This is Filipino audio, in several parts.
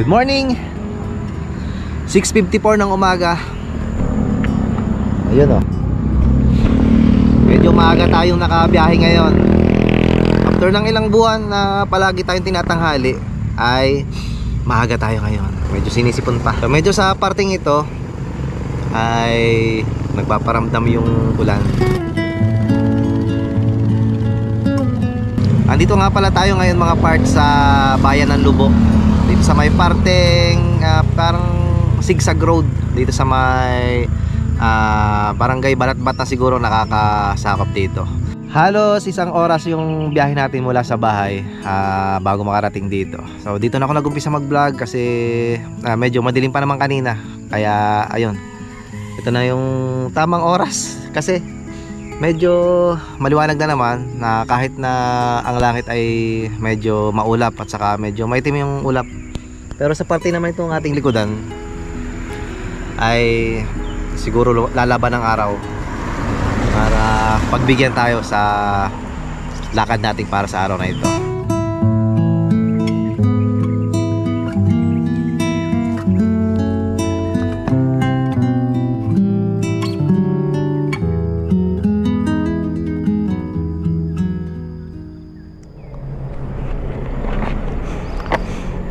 Good morning. 6:54 ng umaga. Ayun oh. Medyo maaga tayong nakabiyahe ngayon. After ng ilang buwan na palagi tayong tinatanghali, ay maaga tayo ngayon. Medyo sinisipon pa. So, medyo sa parting ito ay nagpaparamdam yung ulan. Andito nga pala tayo ngayon mga parts sa bayan ng Lubo. Dito sa may parteng parang zigzag road. Dito sa may barangay Balatbat na siguro nakakasakop dito. Halos isang oras yung biyahe natin mula sa bahay bago makarating dito. So dito na ako nag-umpisa mag-vlog kasi medyo madilim pa naman kanina. Kaya ayun, ito na yung tamang oras kasi medyo maliwanag na naman na kahit na ang langit ay medyo maulap at saka medyo maitim yung ulap. Pero sa parte naman itong ating likodan ay siguro lalaban ng araw para pagbigyan tayo sa lakad natin para sa araw na ito.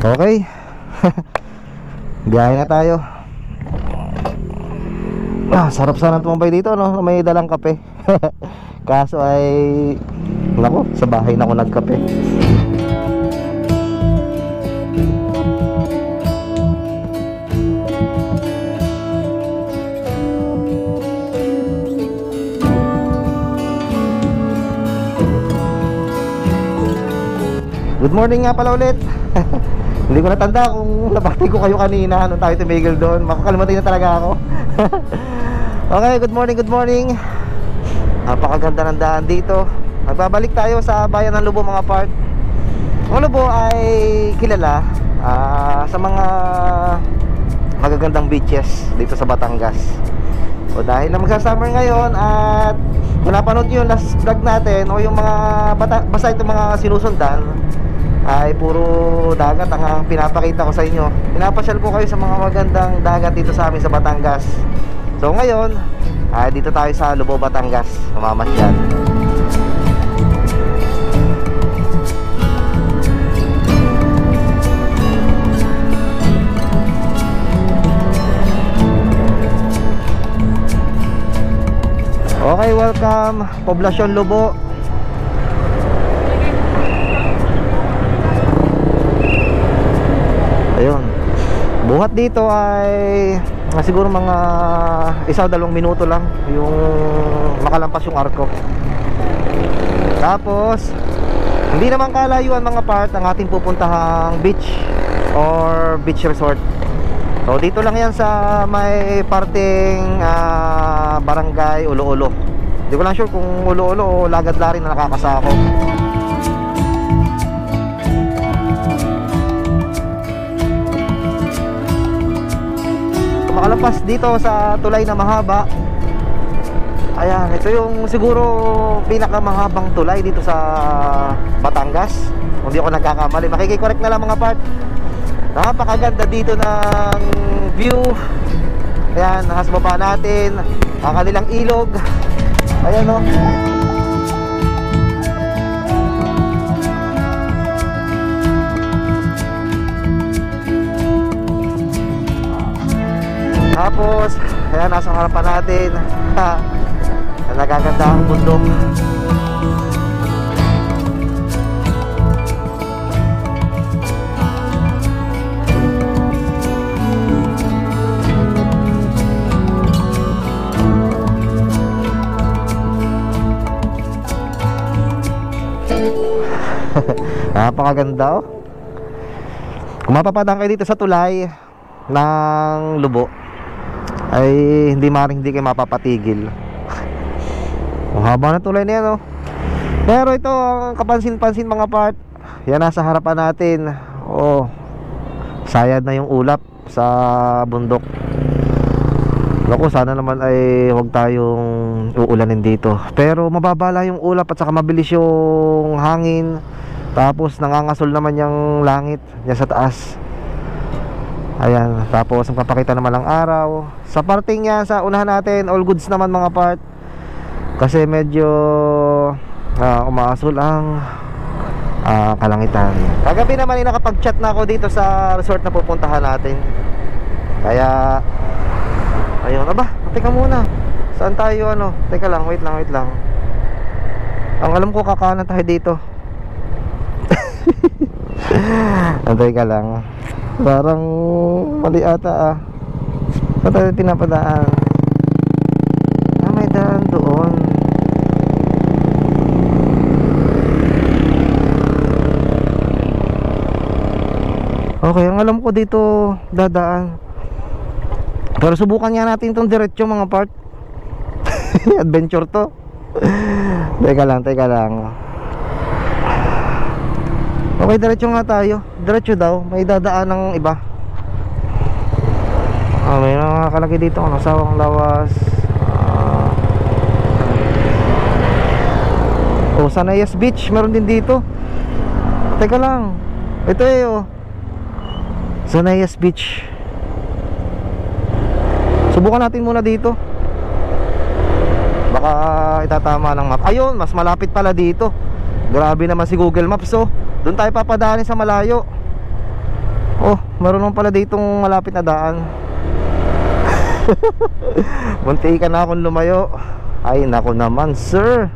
Okay. Biyahe na tayo. Sarap sana tumambay dito no, may dalang kape. Kaso ay nako, sa bahay na ako nagkape. Good morning nga pala ulit. Hindi ko natanda kung nabati ko kayo kanina nung tayo tumigil doon. Makakalimutan na talaga ako. Okay, good morning, good morning. Napakaganda ng daan dito. Nagbabalik tayo sa bayan ng Lubo mga part. Ang Lubo ay kilala sa mga magagandang beaches dito sa Batangas. O dahil na magsa-summer ngayon at kung napanood nyo yung last vlog natin o yung mga basta itong mga sinusundan ay puro dagat ang pinapakita ko sa inyo. Pinapasyal ko kayo sa mga magandang dagat dito sa amin sa Batangas. So ngayon ay dito tayo sa Lubo, Batangas. Mamamasyal. Okay, welcome Poblasyon Lubo. Ayun. Buhat dito ay siguro mga 1-2 minuto lang yung makalampas yung arko. Tapos hindi naman kalayuan mga part ang ating pupuntahang beach or beach resort. So dito lang yan sa may parteng barangay Ulo-Ulo. Hindi ko lang sure kung Ulo-Ulo o Lagadlarin na nakakasakop. Makalampas dito sa tulay na mahaba. Ayan, ito yung siguro pinakamahabang tulay dito sa Batangas. Kung di ako nagkakamali, makikikorek na lang mga part. Napakaganda dito ng view. Ayan, nasa baba natin ang kanilang ilog. Ayan o. Tapos, ayan, nasa harapan natin nagaganda ang bundok. Napakaganda oh. Kung mapapadaan kayo dito sa tulay ng Lubo ay hindi kayo mapapatigil. Ang haba na tulay na yan oh. Pero ito ang kapansin-pansin mga part. Yan nasa harapan natin. Oh, sayad na yung ulap sa bundok. Naku, sana naman ay huwag tayong uulanin dito. Pero mababala yung ulap at saka mabilis yung hangin. Tapos nangangasol naman yung langit niya sa taas. Ayan, tapos magpapakita naman ng araw. Sa parting yan, sa unahan natin, all goods naman mga part. Kasi medyo umaasul ang kalangitan. Kagabi naman nakapag-chat na ako dito sa resort na pupuntahan natin. Kaya ayun, teka muna. Saan tayo Teka lang, wait lang. Ang alam ko kakanan tayo dito. Antay ka lang. Parang mali ata Saan tayo pinapadaan? May daan doon. Okay, ang alam ko dito dadaan. Pero subukan nga natin itong diretso mga part. Adventure to. Teka lang. Okay, diretso nga tayo. Diretso daw, may dadaan ng iba. May nakakalagay dito Sawang Lawas. Sanayas Beach, meron din dito. Teka lang. Ito Sanayas Beach. Subukan natin muna dito. Baka itatama ng map. Ayun, mas malapit pala dito. Grabe naman si Google Maps doon tayo papadaanin sa malayo. Meron naman pala ditong malapit na daan. Munti ka na akong lumayo. Ay nako naman sir.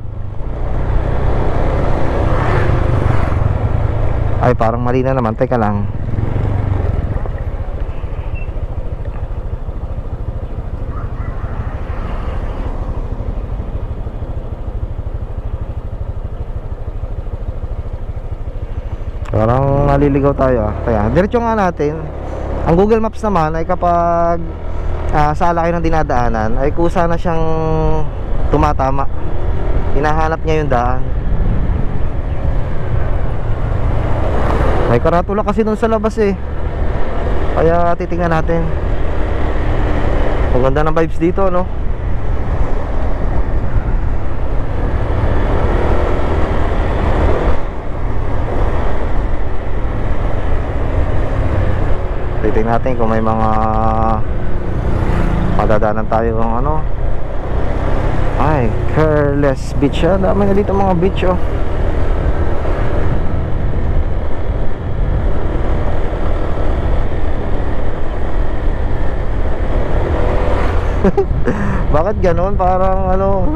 Ay parang mali na naman. Teka lang. Parang naliligaw tayo Kaya diretso nga natin. Ang Google Maps naman ay kapag sala kayo ng dinadaanan ay kusa na siyang tumatama. Hinahanap niya yung daan. May karatula kasi dun sa labas Kaya titingnan natin. Ang ganda ng vibes dito Titingnan natin kung may mga madadaanan tayo ay Careless Beach dami na dito mga beach Bakit ganon? Parang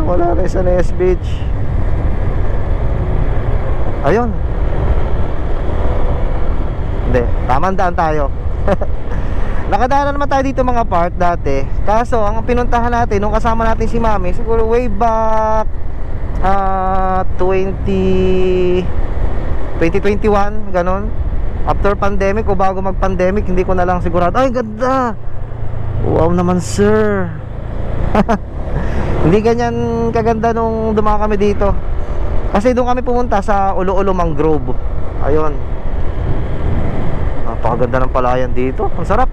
wala na sa Sanayas Beach. Ayun. Hindi, tamang daan tayo. Nakadaan naman tayo dito mga part dati. Kaso ang pinuntahan natin nung kasama natin si Mami, siguro way back 2021 ganon. After pandemic o bago mag pandemic, hindi ko na lang sigurado. Ay ganda. Wow naman sir. Hindi ganyan kaganda nung dumaan kami dito. Kasi doon kami pumunta sa Ulo-Ulo Mangrove. Ayun. Napakaganda ng palayan dito. Ang sarap.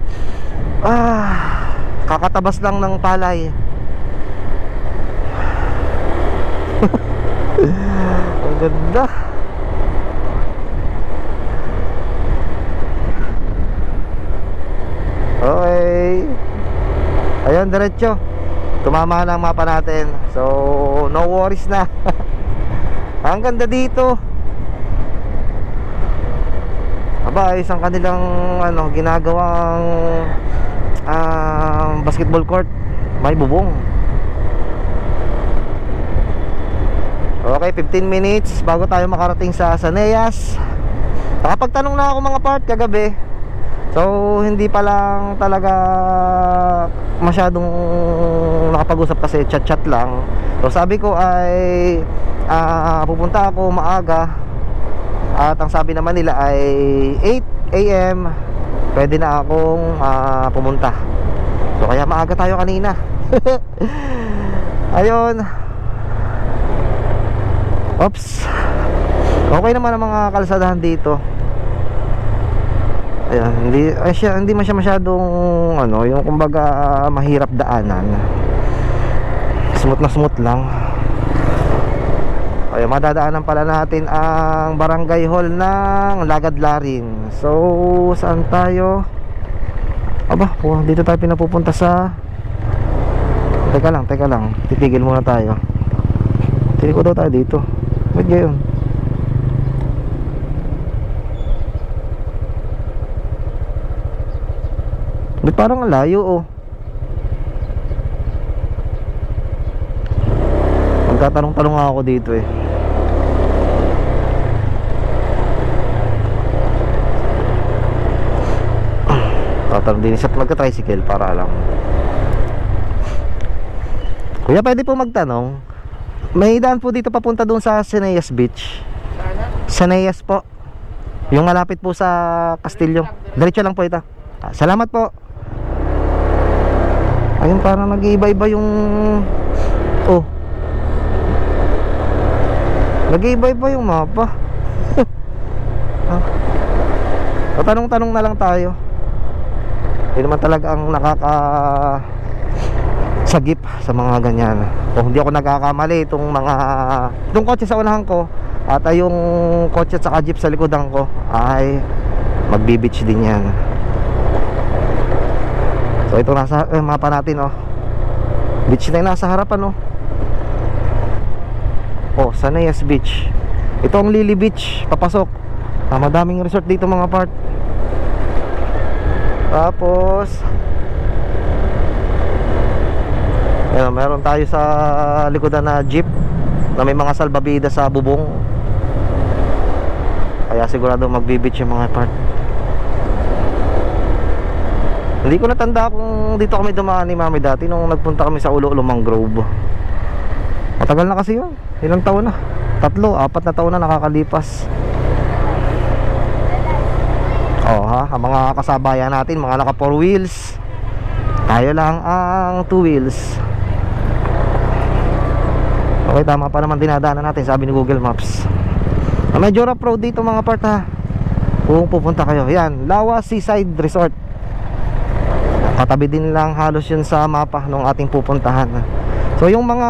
Kakatabas lang ng palay. Ang ganda. Okay. Ayun, diretso. Tumama na ang mapa natin. So, no worries na. Ang ganda dito. Isang kanilang ginagawang basketball court. May bubong. Okay, 15 minutes bago tayo makarating sa Sanayas. Nakapagtanong na ako mga part kagabi. So, hindi pa lang talaga masyadong nakapag-usap kasi chat-chat lang. So, sabi ko ay pupunta ako maaga. At ang sabi naman nila ay 8 AM pwede na akong pumunta. So kaya maaga tayo kanina. Ayun. Oops. Okay naman ang mga kalsadahan dito. Ayan, hindi man siya masyadong yung kumbaga mahirap daanan. Smooth na smooth lang. Ayun, madadaanan pala natin ang Barangay Hall ng Lagadlarin. So, saan tayo? Aba, dito tayo pinapupunta sa... Teka lang, titigil muna tayo. Tiliko daw tayo dito. Ba't gayon? Ba't parang ang layo oh. Magtatanong-tanong nga ako dito eh. Tatanong din siya magka-tricycle para lang. Kuya, pwede po magtanong. May daan po dito papunta doon sa Sanayas Beach. Sanayas po. Yung malapit po sa Castillo. Diretso lang po ito. Salamat po. Ayun, parang nag-iiba-iba yung... Oh, nag-iiba-iba yung mapa. Tanong-tanong na lang tayo. Hindi naman talaga ang sagip sa mga ganyan. Kung hindi ako nagkakamali, itong kotse sa unahan ko at yung kotse at saka jeep sa likodan ko ay magbi-beach din yan. So ito nasa mapa natin oh. Beach na yung nasa harapan oh. Oh, Sanayas Beach. Ito ang Lily Beach, papasok. Madaming resort dito mga part. Tapos ayan, meron tayo sa likodan na jeep na may mga salbabida sa bubong. Kaya sigurado magbi-beach yung mga part. Hindi ko natanda kung dito kami dumaan ni Mami dati nung nagpunta kami sa Ulo-Ulo Mangrove. Matagal na kasi yun. Ilang taon na? 3, 4 na taon na nakakalipas. Oh ha, ang mga kasabayan natin, mga naka 4 wheels. Tayo lang ang 2 wheels. Okay, tama pa naman dinadaanan natin, sabi ni Google Maps. Medyo rough road dito mga part ha. Kung pupunta kayo, yan, Lawa Seaside Resort. Katabi din lang halos yun sa mapa nung ating pupuntahan. So yung mga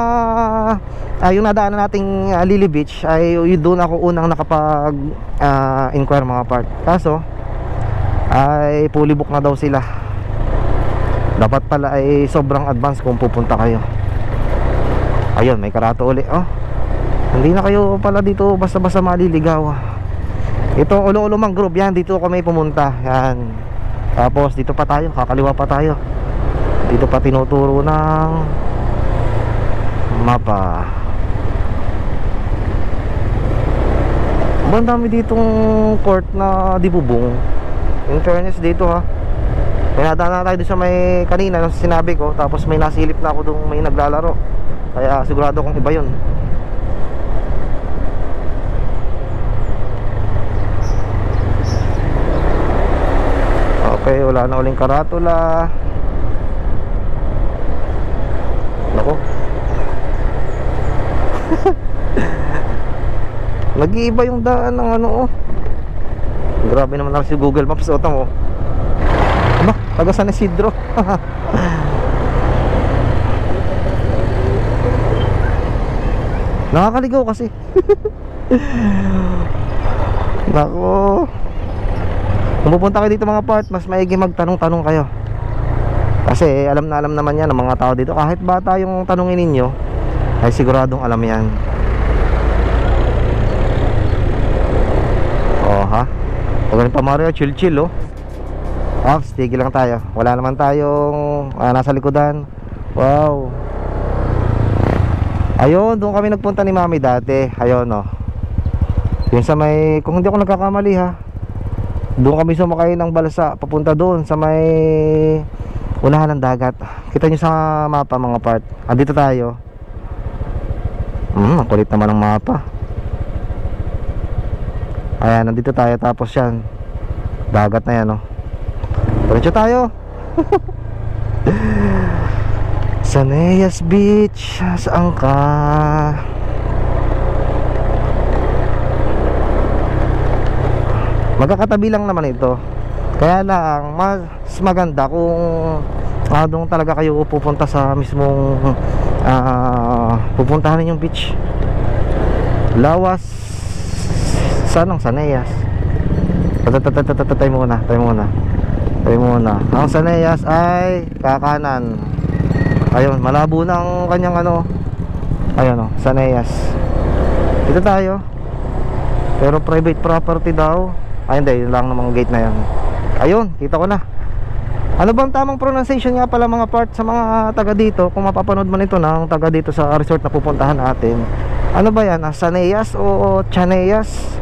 yung nadaanan nating Lily Beach ay doon ako unang nakapag inquire mga part. Kaso ay fully book na daw sila. Dapat pala ay sobrang advance kung pupunta kayo. Ayun, may karato uli. Oh, hindi na kayo pala dito basta-basta maliligaw. Ito Ulo-Ulo Mangrove yan, dito kami pumunta. Yan. Tapos dito pa tayo, kakaliwa pa tayo. Dito pa tinuturo ng mapa. Ang dami ditong court na di bubong. In fairness dito ha, may nadaan na tayo doon sa may kanina nung sinabi ko. Tapos may nasilip na ako doon may naglalaro. Kaya sigurado kong iba yun. Okay, wala na uling karatula. Nako. Nag-iiba yung daan ng ano oh. Grabe naman lang si Google Maps. O tamo. Aba, taga San Isidro. Nakakaligaw kasi. Nako. Kung pupunta kayo dito mga part, mas maigi magtanong-tanong kayo. Kasi alam na alam naman yan ng mga tao dito. Kahit bata yung tanungin ninyo, ay siguradong alam yan. Oh ha. Huwag ganun pa Mario, chill oh. Ops, tigil lang tayo. Wala naman tayong nasa likodan. Wow. Ayun, doon kami nagpunta ni Mami dati. Ayun oh. Yung sa may, kung hindi ako nagkakamali ha, doon kami sumakay ng balsa papunta doon sa may unahan ng dagat. Kita nyo sa mapa mga part. Andito tayo. Ang kulit naman ng mapa. Ayan, nandito tayo. Tapos yan, dagat na yan oh. Diretso tayo. Sanayas Beach. Saan ka? Magkakatabi lang naman ito. Kaya lang mas maganda kung doon talaga kayo pupunta sa mismong pupuntahan ninyong beach. Lawas Sanang Sanayas. Tayo muna. Tayo muna. Ang Saneyas ay kakanan. Ayun, malabo na ang kanyang ano. Ayun o, Saneyas. Dito tayo. Pero private property daw. Ay hindi, yun lang ng mga gate na yan. Ayun, kita ko na. Ano bang tamang pronunciation nga pala mga part sa mga taga dito? Kung mapapanood man ito ng taga dito sa resort na pupuntahan natin. Ano ba yan? Saneyas o Chaneyas?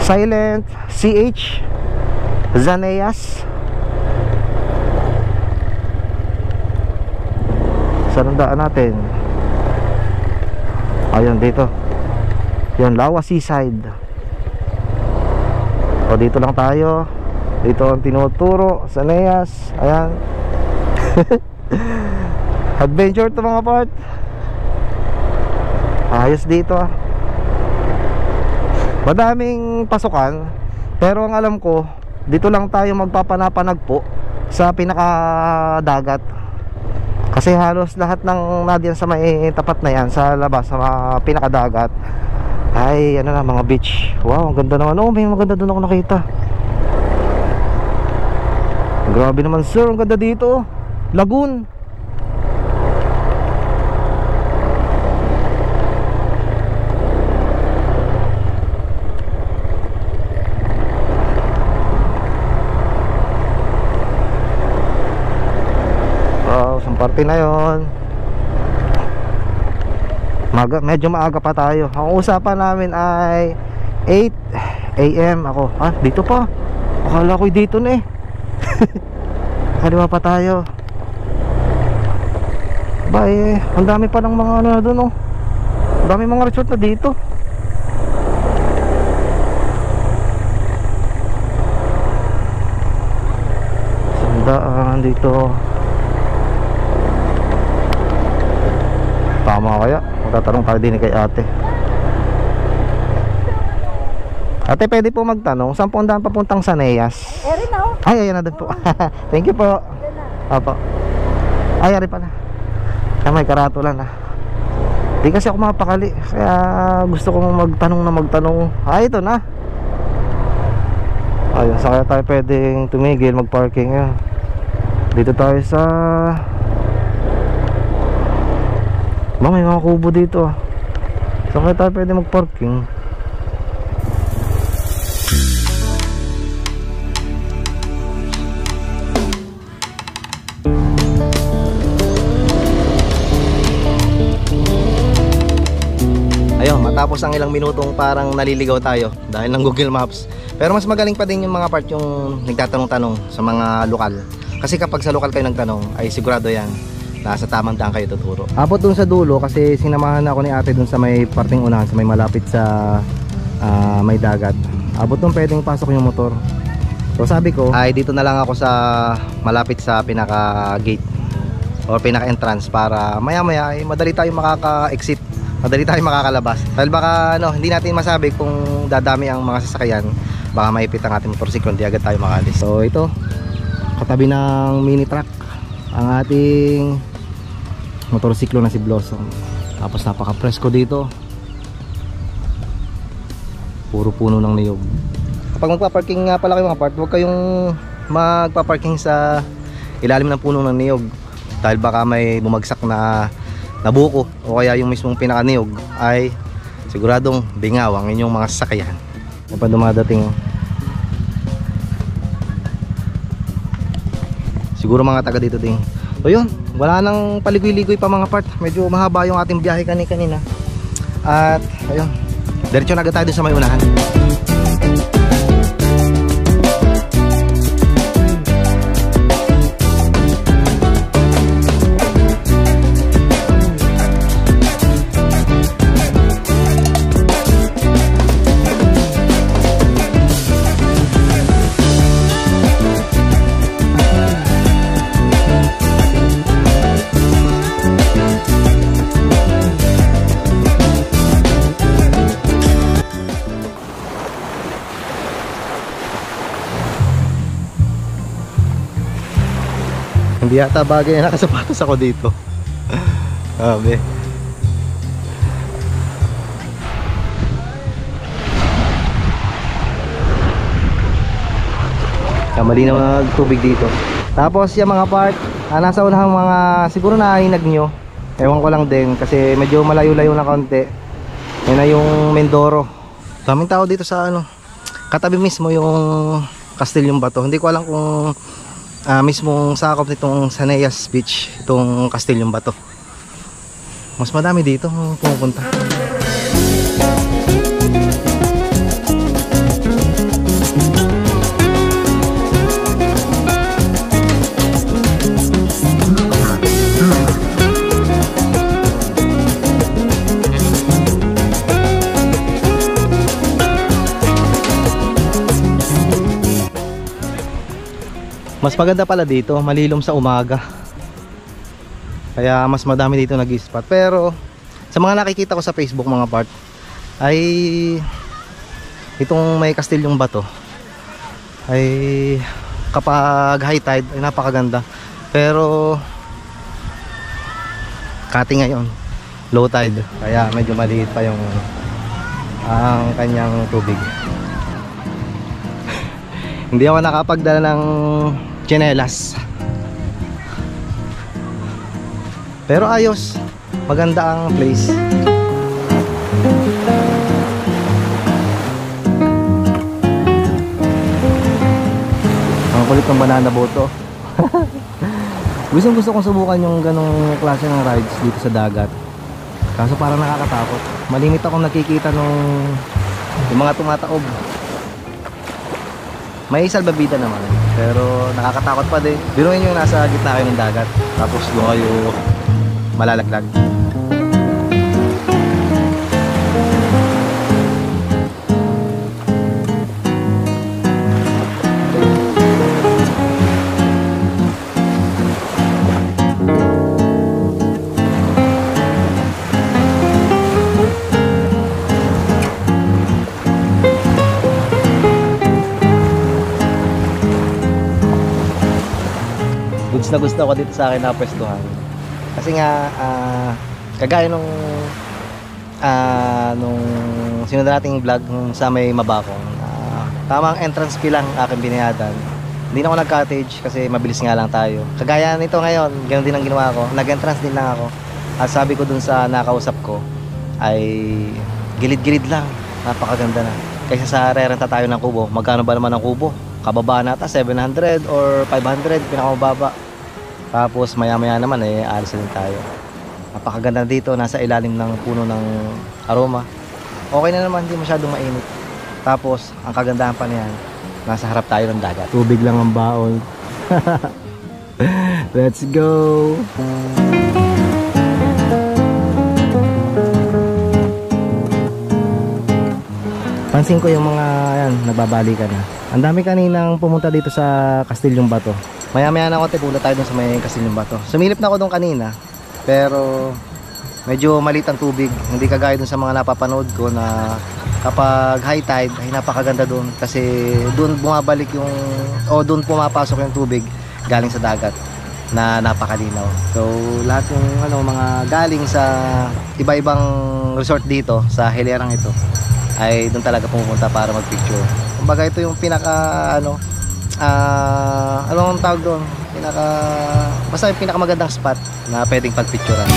Silent CH Zaneyas. Saan ang daan natin? Ayun dito. Yun, Lawa Seaside. O dito lang tayo. Dito ang tinuturo, Saneyas. Ayan. Adventure to mga part. Ayos dito ah. Madaming pasukan. Pero ang alam ko, dito lang tayo magpapanapanagpo sa pinakadagat. Kasi halos lahat ng nadiyan sa may tapat na yan, sa labas, sa mga pinakadagat, ay ano na, mga beach. Wow, ang ganda naman. Oh, may maganda doon ako nakita. Grabe naman sir, ang ganda dito. Lagoon. Wow, isang party na yon. Medyo maaga pa tayo. Ang usapan namin ay 8 AM ako. Ah, dito pa. Akala ko dito na eh. Kaliwa pa tayo. Ba eh, ang dami pa ng mga ano na doon oh. Ang dami mga resort na dito. Sandaan dito. Tama kaya? Magtatanong tayo din kay ate. Ate, pwede po magtanong, saan po ang daan papuntang Saneyas? Eri na oh. Ay, ayan na doon po. Thank you po. Opo. Ay, ari pala. Ay, may karatulan ah. Di kasi ako mapakali. Kaya gusto kong magtanong. Ay, ito na. Ayun, saan kaya tayo pwedeng tumigil, mag-parking yun. Dito tayo sa... Ba, may mga kubo dito ah. Saan kaya tayo pwede mag-parking? Ayun, matapos ang ilang minutong parang naliligaw tayo dahil ng Google Maps. Pero mas magaling pa din yung mga part yung nagtatanong-tanong sa mga lokal. Kasi kapag sa lokal kayo nagtanong, ay sigurado yan, nasa tamang daan kayo tuturo. Abot dun sa dulo kasi sinamahan ako ni ate dun sa may parting unahan, sa may malapit sa may dagat. Abot dun pwedeng pasok yung motor. So sabi ko, ay dito na lang ako sa malapit sa pinaka gate or pinaka entrance para maya maya ay madali tayo makaka-exit. Madali tayo makakalabas. Dahil baka hindi natin masabi kung dadami ang mga sasakyan. Baka maipit ang ating motorsiklo, hindi agad tayo makalis. So ito, katabi ng mini truck ang ating motorsiklo na si Blossom. Tapos napaka-presko dito. Puro puno ng niyog. Kapag magpa-parking nga pala kayo mga part, huwag kayong magpa-parking sa ilalim ng puno ng niyog. Dahil baka may bumagsak na buko o kaya yung mismong pinakaniyog ay siguradong bingaw ang inyong mga sasakyan. May pa dumadating siguro mga taga dito ding. So yun, wala nang paligoy-ligoy pa mga part. Medyo mahaba yung ating biyahe kanina. At ayun, diretso na agad tayo sa may unahan. Hindi yata bagay na nakasapatos ako dito. Sabi. Kaya malinaw na tubig dito. Tapos yung mga part, nasa unahang mga, siguro naiinag nyo. Ewan ko lang din kasi medyo malayo-layo na konti. Yan na yung Mindoro. Daming tao dito sa ano, katabi mismo yung Castellum Bato. Hindi ko alam kung mismong sakop nitong Saneyas Beach, itong Castellum Bato. Mas madami dito pumupunta. Mas maganda pala dito, malilom sa umaga. Kaya mas madami dito nag-spot. Pero sa mga nakikita ko sa Facebook mga part, ay itong may Castellum Bato ay kapag high tide ay napakaganda. Pero cutting ngayon, low tide, kaya medyo maliit pa yung ang kanyang tubig. Hindi ako nakapagdala ng tsinelas, pero ayos, maganda ang place. Ang kulit ng banana boat to. Gusto kong subukan yung ganong klase ng rides dito sa dagat, kaso parang nakakatakot. Malimit akong nakikita nung yung mga tumataob. May salbabida naman, pero nakakatakot pa din. Biruin yung nasa gitna kayo ng dagat, tapos doon kayo malalaglag. Gusto ko dito sa akin na pwestuhan kasi nga kagaya nung sinunod nating vlog sa may Mabakong, tamang entrance fee lang aking binayadan. Hindi na ako nag cottage kasi mabilis nga lang tayo. Kagaya nito ngayon, ganoon din ang ginawa ko, nag entrance din lang ako. At sabi ko dun sa nakausap ko ay gilid-gilid lang, napakaganda na. Kaysa sa rerenta tayo ng kubo. Magkano ba naman ang kubo? Kababa nata 700 or 500 pinakamababa. Tapos maya maya naman alis din tayo. Napakaganda dito, nasa ilalim ng puno ng aroma. Okay na naman, hindi masyadong mainit. Tapos ang kagandahan pa niyan, nasa harap tayo ng dagat. Tubig lang ang baon. Let's go. Pansin ko yung mga yan, nagbabalikan na. Ang dami kaninang pumunta dito sa Castellum Bato. Maya-maya na konti pula tayo dun sa may Castellum Bato. Sumilip na ako dun kanina, pero medyo maliit ang tubig. Hindi kagaya dun sa mga napapanood ko na kapag high tide ay napakaganda dun. Kasi dun bumabalik yung, o dun pumapasok yung tubig galing sa dagat na napakalinaw. So lahat yung mga galing sa iba-ibang resort dito sa hilerang ito ay dun talaga pumupunta para magpicture. Kumbaga ito yung pinaka anong tawag doon? Basta yung pinakamagandang spot na pwedeng pagpicturean.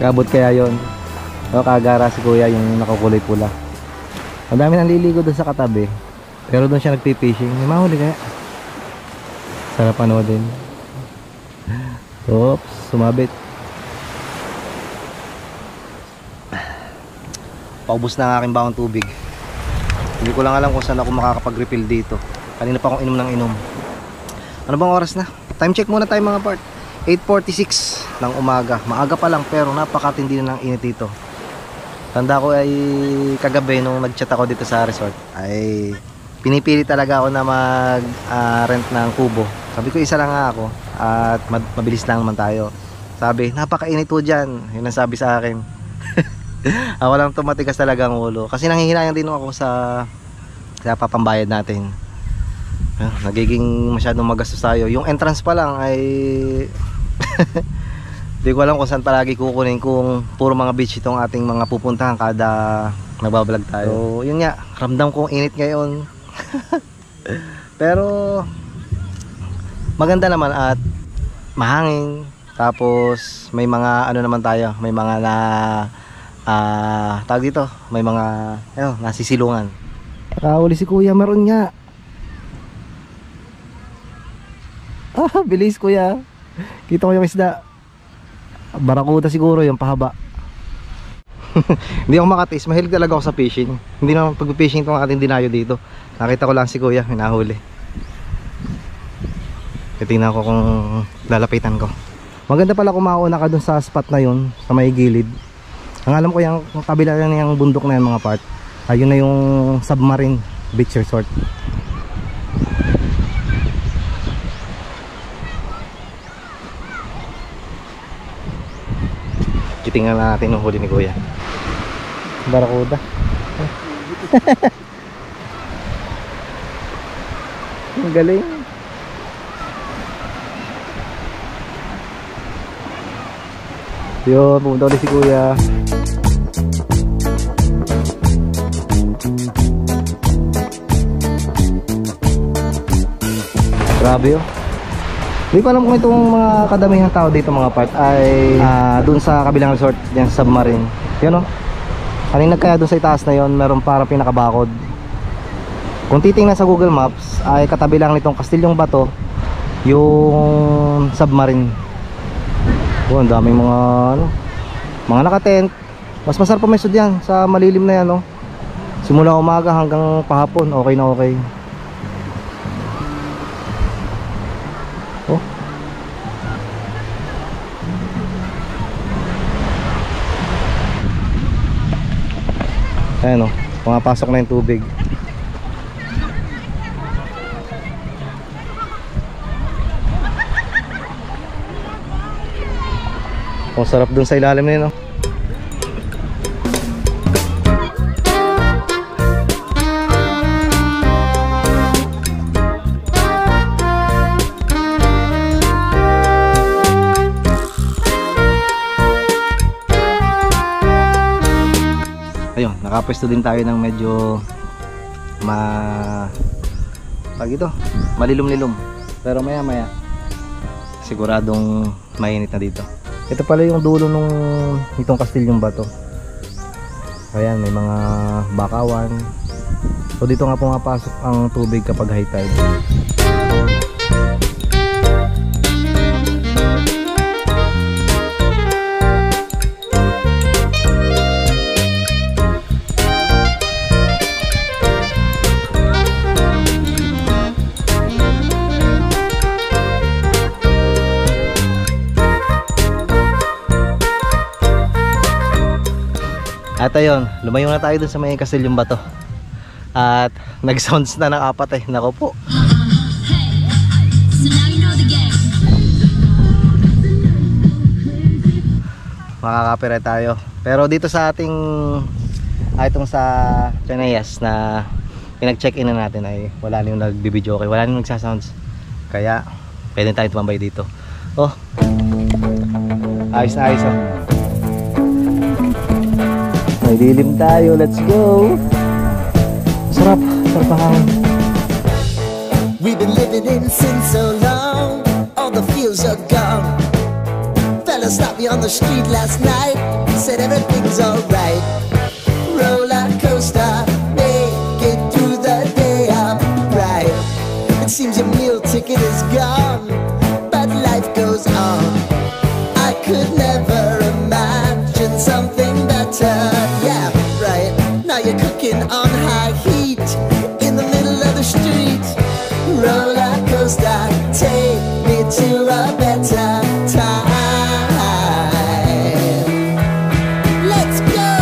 Kabot kaya yon. O kagara si kuya yung nakakulay pula. Ang dami nang liligo doon sa katabi, pero doon siya nagpipishing. May mahuli kaya. Sarap panoodin. Oops, sumabit. Paubos na ang aking bawang tubig. Hindi ko lang alam kung saan ako makakapag-refill dito. Kanina pa akong inom ng inom. Ano bang oras na? Time check muna tayo mga part. 8:46 ng umaga. Maaga pa lang pero napakatindi na ng init dito. Tanda ko ay kagabi nung nag-chat ako dito sa resort ay pinipili talaga ako na mag-rent ng kubo. Sabi ko isa lang nga ako at mabilis lang naman tayo. Sabi napakainit po dyan. Yun ang sabi sa akin. Walang tumatigas talaga ang ulo. Kasi nanghihinayang din ako sa papambayad natin. Nagiging masyadong magastos tayo. Yung entrance pa lang ay di ko alam kung saan palagi kukunin, kung puro mga beach itong ating mga pupuntahan kada nagbablog tayo. So yun nga, ramdam kong init ngayon. Pero maganda naman at mahangin. Tapos may mga ano naman tayo, may mga tawag dito, may mga nasisilungan. Nakahuli si kuya, meron nga. Bilis kuya. Kita ko yung isda. Barakuda siguro yung pahaba. Hindi ako makatis, mahilig talaga ako sa fishing. Hindi naman pag-fishing itong ating dinayo dito. Nakita ko lang si kuya, hinahuli. Tingnan ko kung lalapitan ko. Maganda pala kung mauna ka dun sa spot na yun, sa may gilid. Ang alam ko yung kabila lang yung bundok na yung mga part, ayun na yung Submarine Beach Resort. Titingnan natin yung huli ni kuya. Barakuda. Ang galing. Yun, pumunta ulit si kuya. Grabe yun. Hindi ko alam kung itong mga kadamihang tao dito mga part ay dun sa kabilang resort, yan sa Submarine. Yun o. Kanina kaya dun sa itaas na yun, meron para pinakabakod. Kung titingnan sa Google Maps, ay katabi lang nitong Kastilyong Bato yung Submarine. Oh, ang daming mga naka-tent. Mas masarap pa may sud yan sa malilim na yan, no? Simula umaga hanggang pahapon, okay na okay. Oh. Ayan, no? Pumapasok na yung tubig. Ang sarap dun sa ilalim na yun, no? Ayun, nakapwesto din tayo ng medyo malilom-lilom. Pero maya maya siguradong mainit na dito. Ito pala yung dulo itong Kastilyong Bato. Ayan, may mga bakawan. So dito nga pumapasok ang tubig kapag high tide. At ayun, lumayo na tayo dun sa may Kastilyong Bato. At nag-sounds na ng apat eh. Nako po. Makaka-copyright tayo. Pero dito sa ating itong sa Chanayas na pinag-check-in na natin ay wala nang nagbibideo, okay, wala nang nagsasounds. Kaya pwede tayo tumambay dito. Oh. Ayos na ayos, oh. May dilim tayo, let's go. Sarap, sarap ang hangin. We've been living in sin so long, all the feels are gone. Fella stopped me on the street last night, said everything's alright. Roller coaster, make it through the day upright. It seems your meal ticket is gone, but life goes on. I could never imagine something better. You're cooking on high heat in the middle of the street. Roller coaster, take me to a better time. Let's go.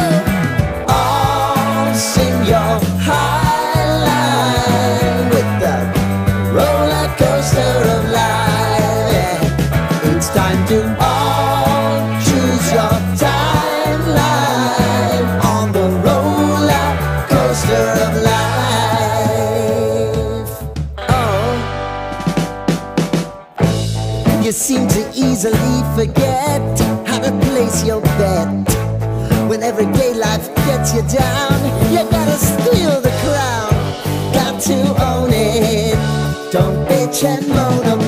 You seem to easily forget how to place your bet. When everyday life gets you down, you gotta steal the crown. Got to own it. Don't bitch and moan